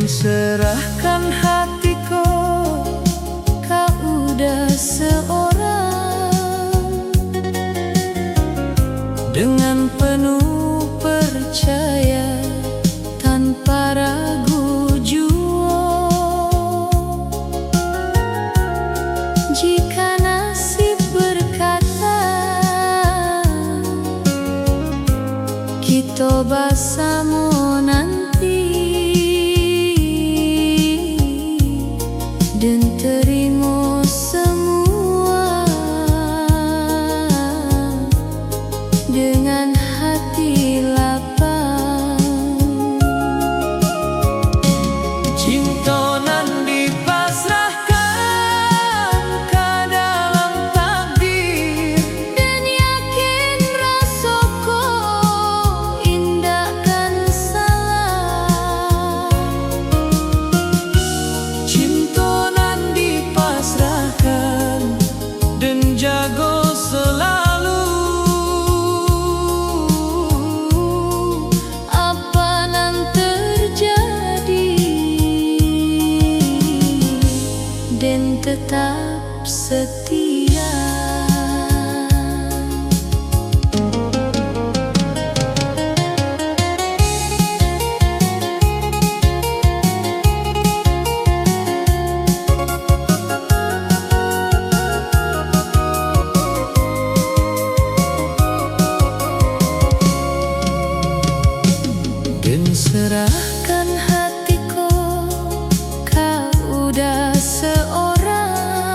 Serahkan hatiku, kau udah seorang. Dengan penuh percaya, tanpa ragu jua. Jika nasib berkata kita bersama nanti, dan terima semua dengan hati lapang. Cinta nan dipasrahkan ke dalam takdir, dan yakin rasaku indah kan salah. Cinta dan jago selalu, apa nan terjadi, dan tetap setia. Dan serahkan hatiku, kau udah seorang.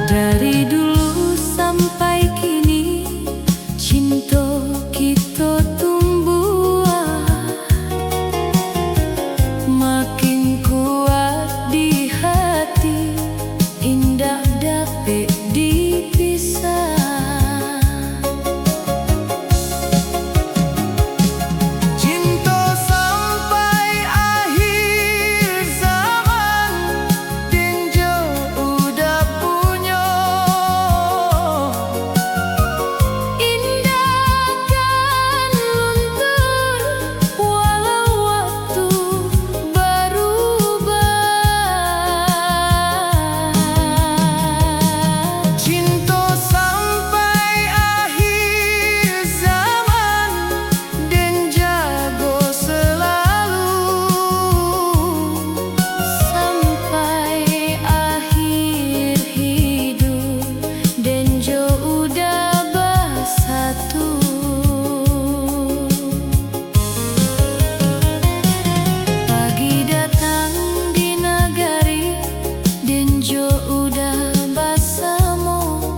Dari dulu sampai kini cinta kita tumbuh, makin kuat di hati, indah dapat dipisah. Cinta sampai akhir zaman, tinjau udah punya. Indah kan luntur walau waktu berubah. Cinta sampai akhir zaman dan jago selalu, sampai akhir hidup dan jo udah bersatu. Pagi datang di nagari dan jo udah bersama.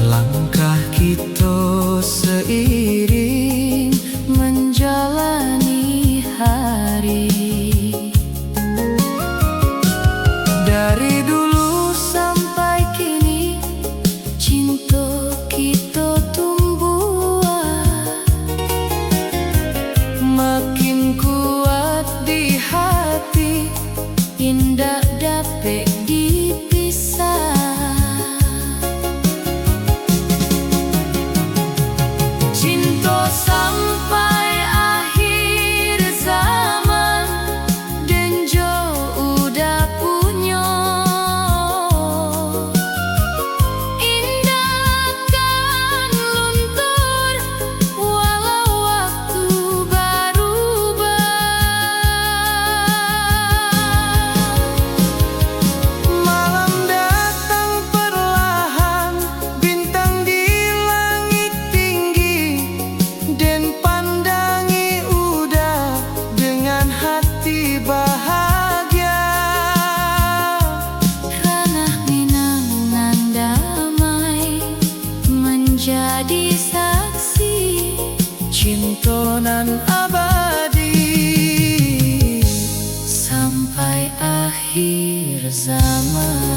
Langkah kita seiring menjalani hari. Dari dulu sampai kini cinta kita tumbuh, makin kuat di hati, indah dapat dipisah. Cinta sampai akhir zaman dan jo udah punya. Indah kan luntur walau waktu berubah. Malam datang perlahan, bintang di langit tinggi, dan pandangi udah dengan hati bahagia. Ranah Minang nan damai menjadi saksi cinta nan abadi sampai akhir zaman.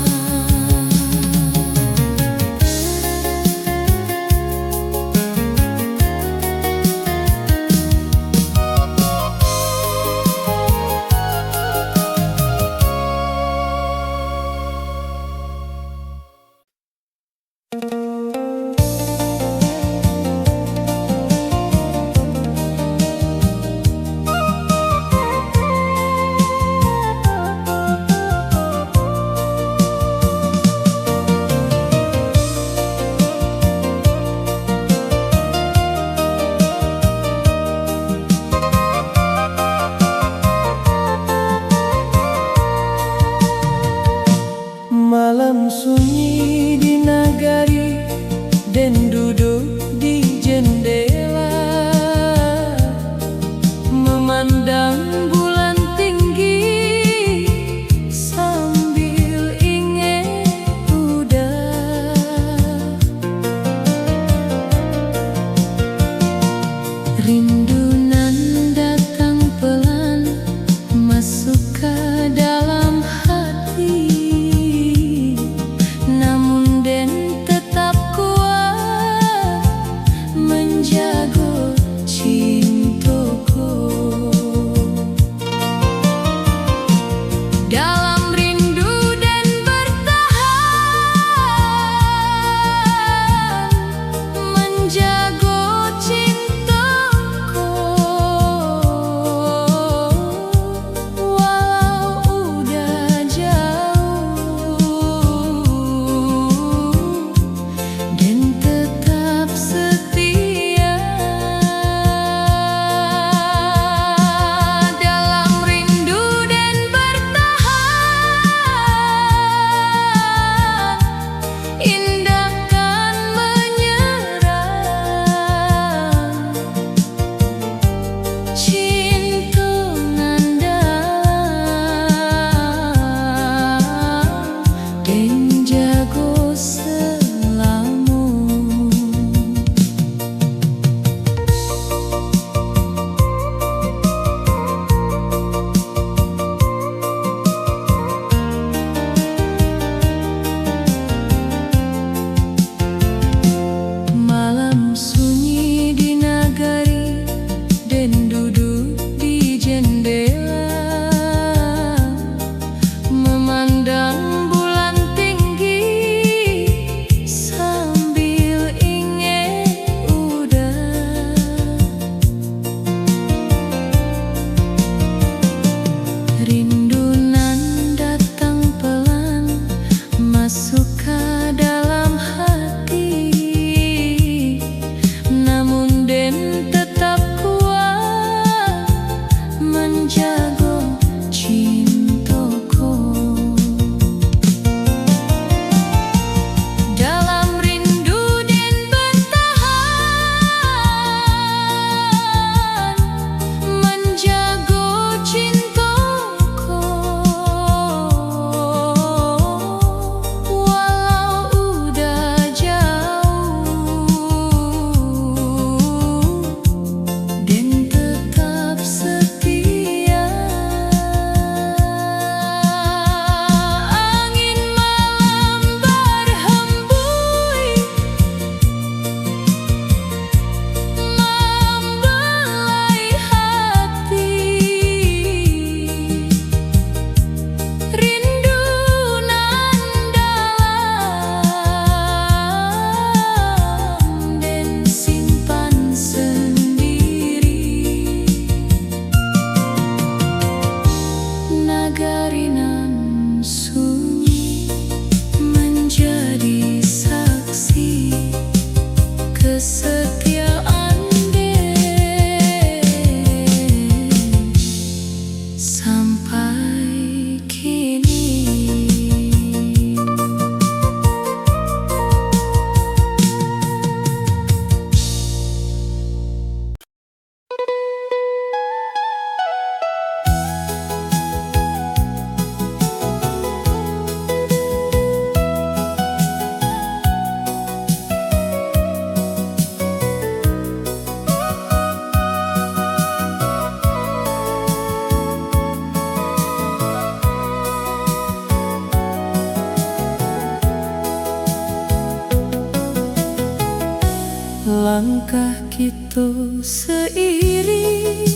langkah kita seiring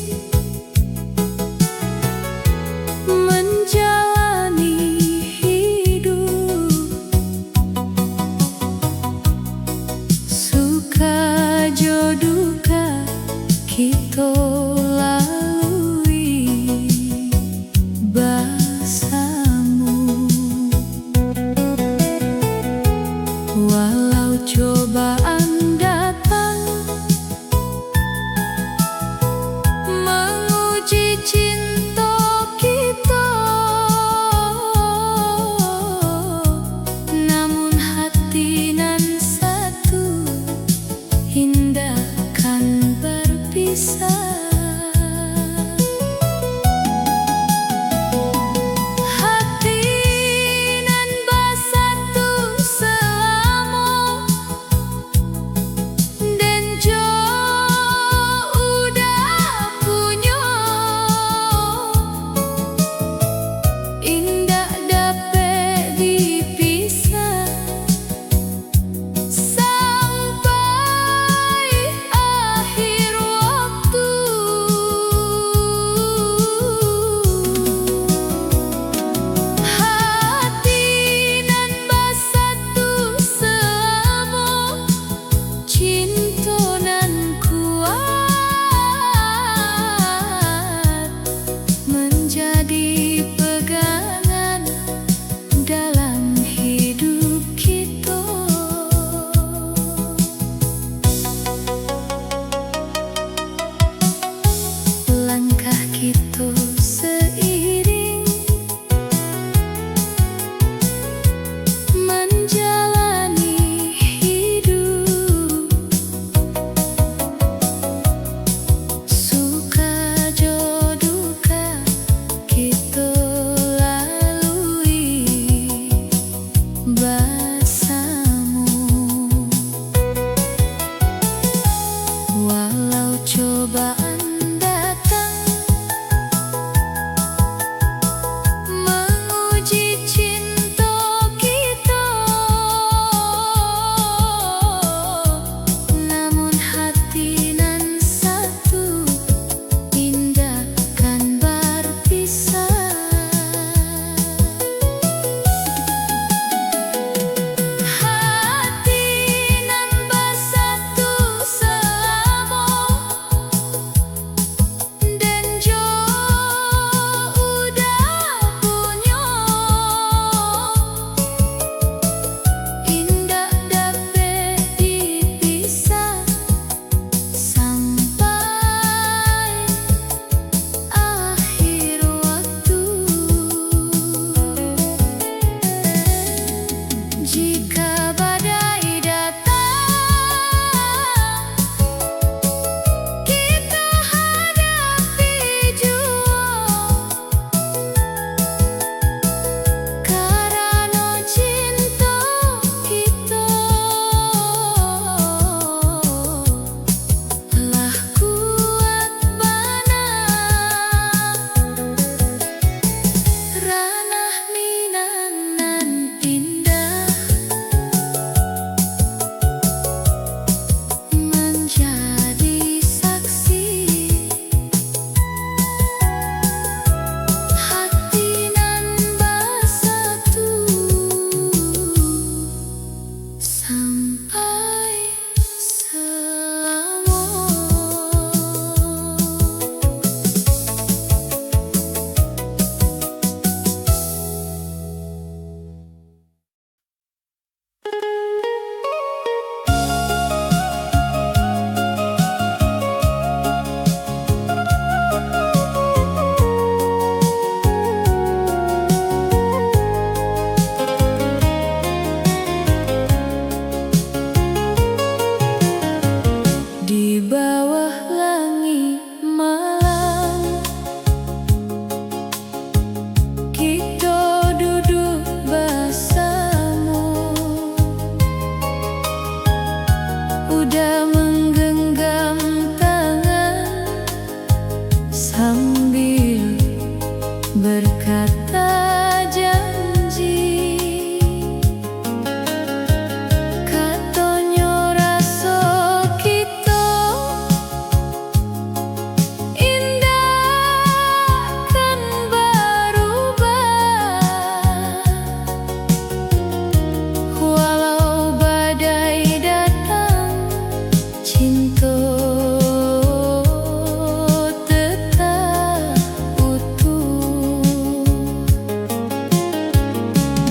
menjalani hidup, suka joduka kita lalui bersama. Walau cobaan datang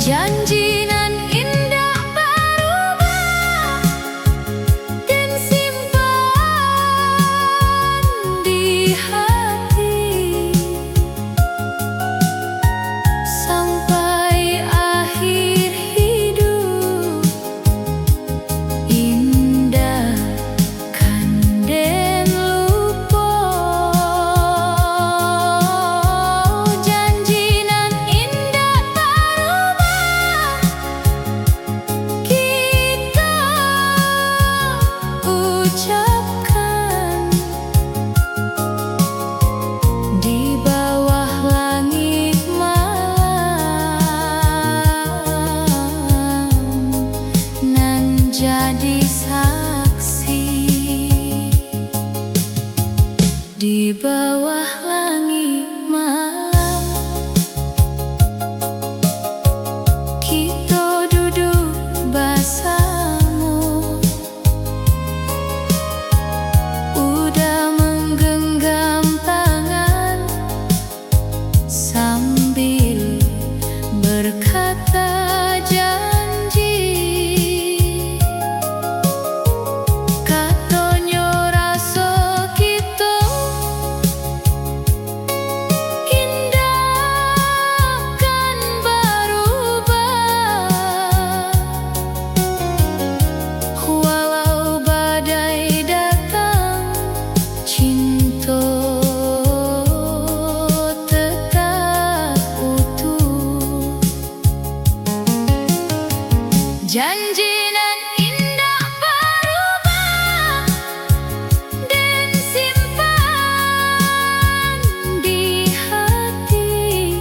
Janji nan indah berubah dan simpan di hati sampai akhir hidup. Indah kan den lupa. Janji nan indah berubah, kita ucapkan di bawah langit malam, nan jadi saksi di bawah langit malam. Kita duduk bersama, udah menggenggam tangan sambil berkata janji. Katonyo rasa kita indah kan berubah, walau badai datang, cinta tetap utuh. Janji nan indah berubah dan simpan di hati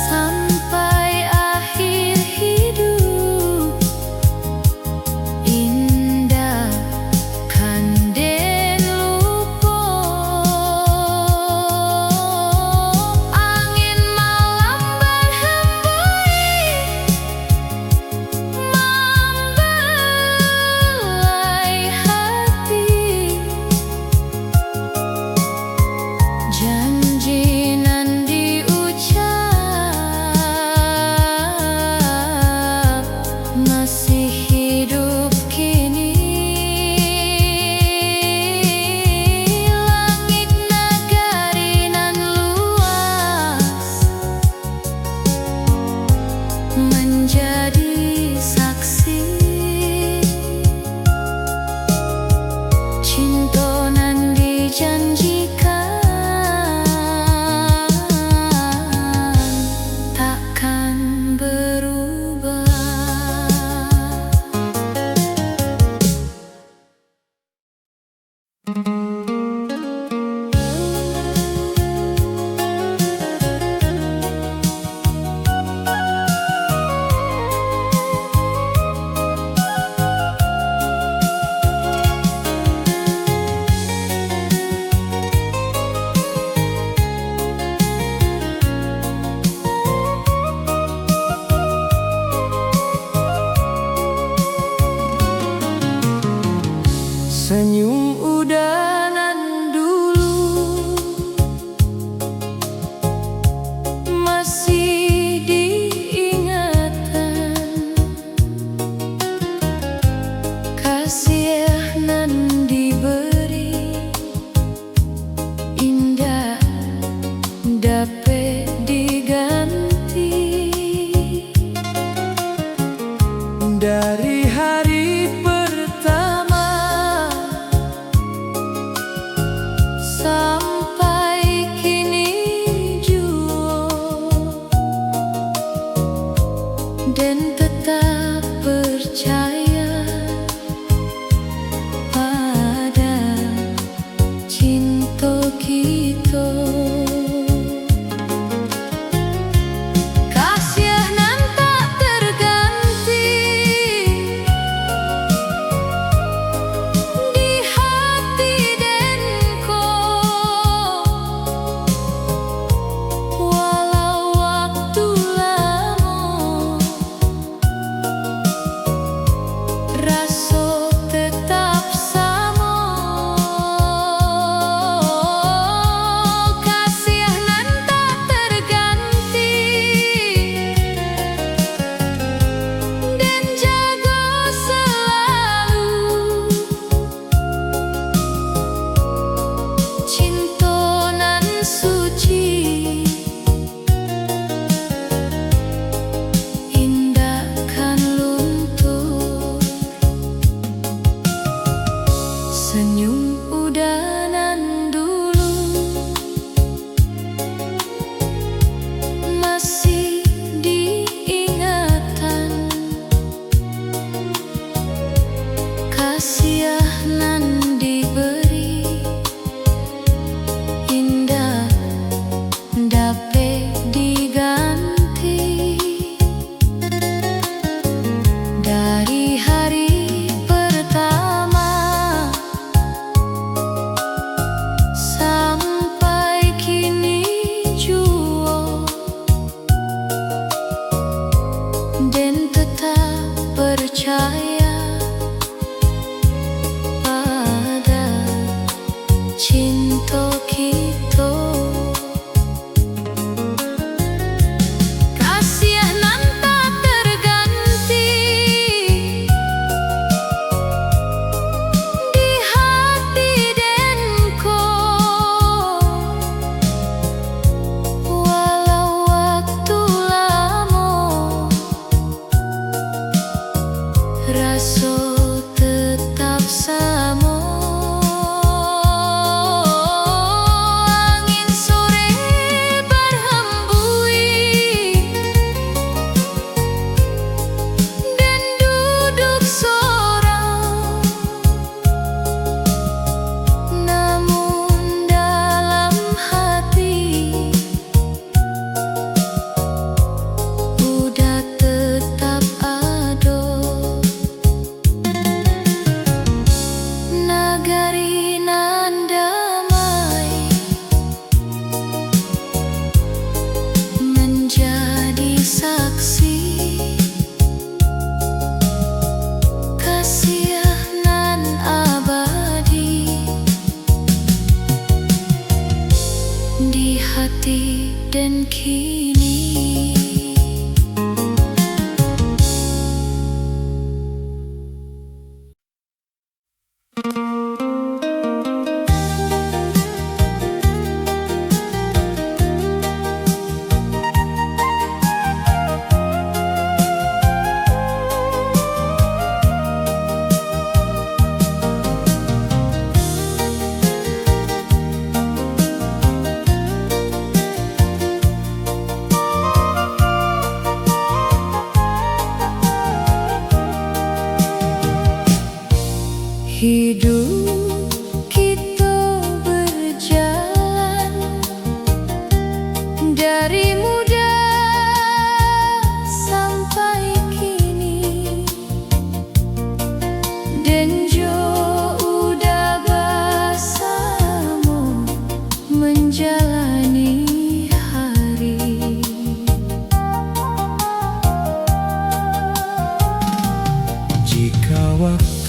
sampai akhir hidup. Indah kan den lupa. Angin malam berhembus membelai hati. Janji nan diucap masih hidup kini. Langit nagari nan luas menjadi saksi. Cinta nan dijanjikan takkan berubah. Senyum udanan dulu masih diingatan, kasih nan diberi indah dapat diganti. Dari hari pertama sampai kini jua, dan tetap percaya pada cinta kita. Kasih nan tak terganti di hati denko, walau waktu lama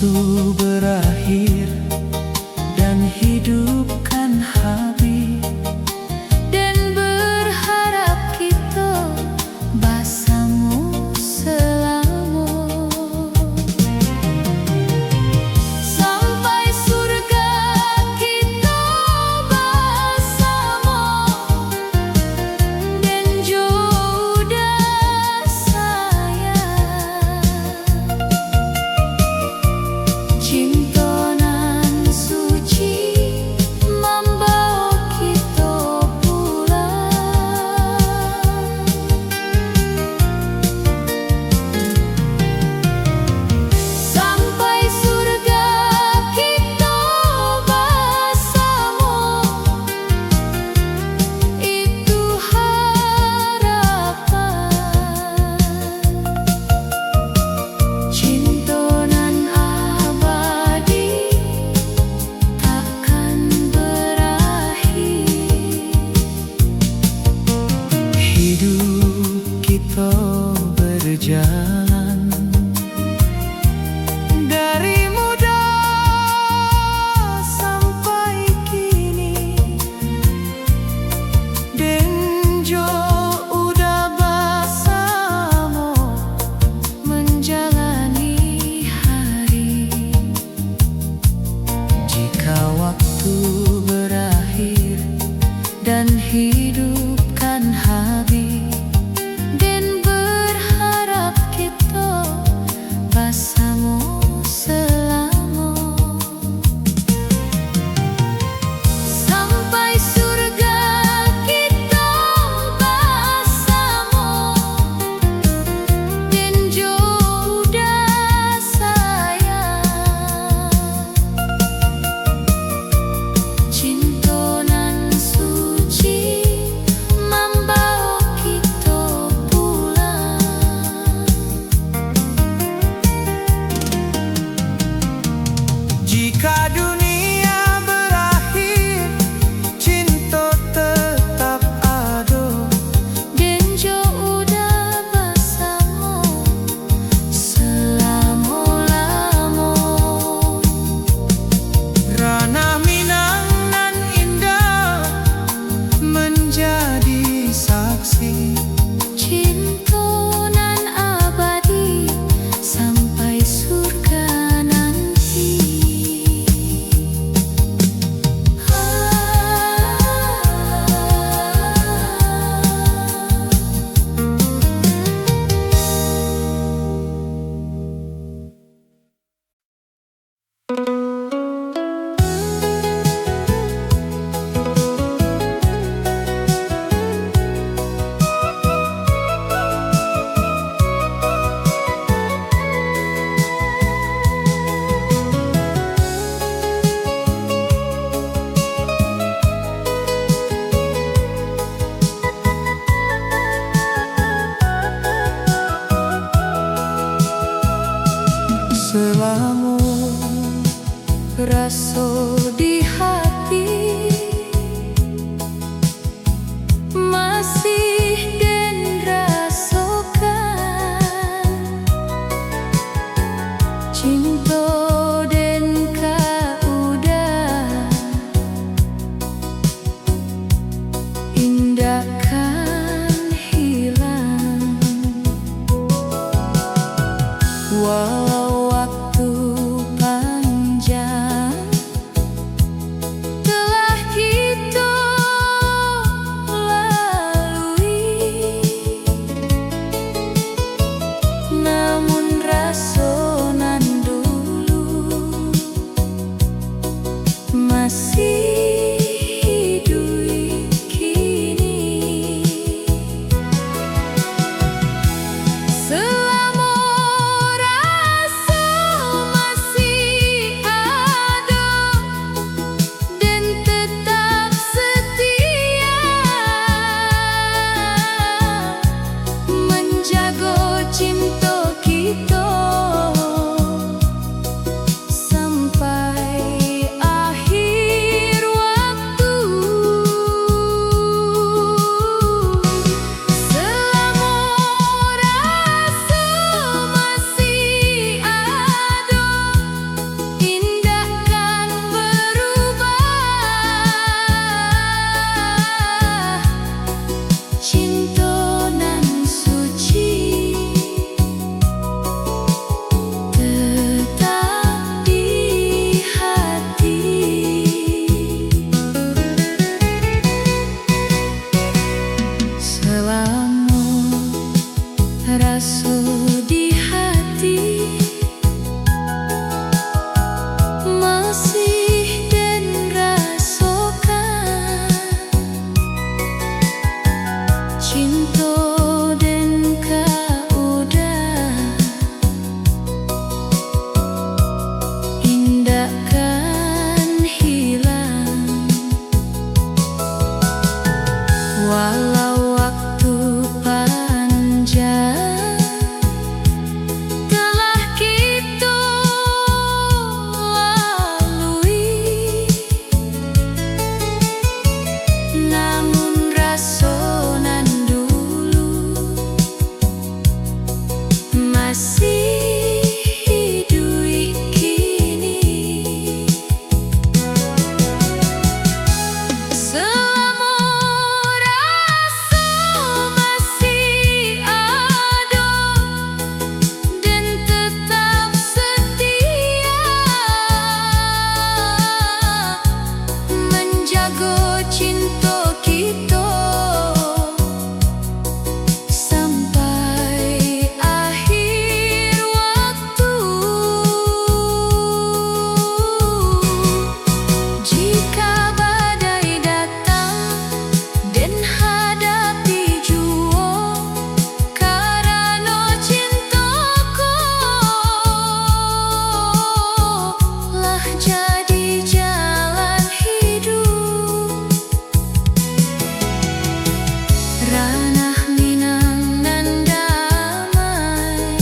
waktu berakhir dan hidup kan habis, dan berharap kita bersama selama sampai surga kita bersama, dan jodoh saya cinta nan suci membawa kita pulang. Sampai surga kita bersama, itu harapan. Cinta nan abadi takkan berakhir. hidup kita berjalan dari muda sampai kini, dan jo udah bersama menjalani hari. Jika waktu berakhir dan hidup kan habis, Dan berharap kita bersama selama sampai surga kita bersama, dan jodoh saya cinta nan suci membawa kita pulang. jika dunia berakhir, cinta tetap ada. Dan jodoh bersama selama-lama. Ranah Minang nan indah menjadi saksi, Cinta nan abadi sampai surga nanti. selama Rasa di hati masih den rasakan, cinta den kaudah indah kan hilang. walau Waktu panjang telah kita lalui, namun rasa nan dulu masih hidup kini. Selama raso di hati masih den rasokan cinta den ka udah indahkan hilang walau waktu panjang telah kita lalui, namun rasonan dulu masih hidup kini. Selama rasa masih ada dan tetap setia menjaga cinta kita sampai akhir waktu. Jika badai datang dan hadapi jua karena cintaku lah jadi jalan hidup. Ranah Minang nan damai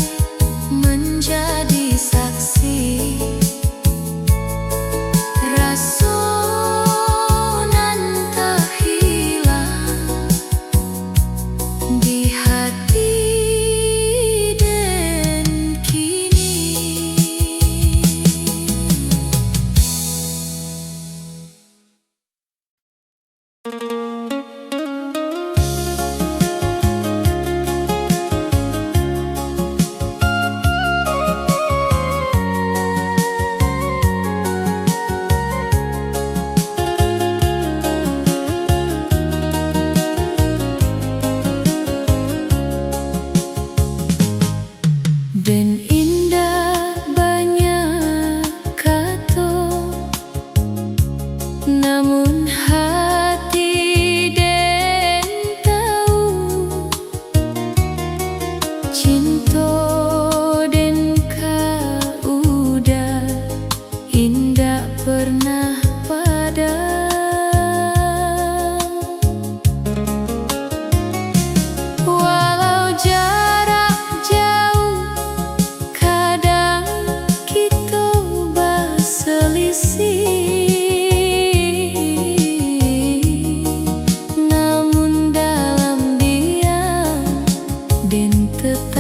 menjadi saksi rasonan tak hilang di hati dan kini. Dan indah banyak kata, namun hati den tahu cinta den ka udah indah pernah padam. Walau jarak jauh kadang kita berselisih, namun dalam diam dan tetap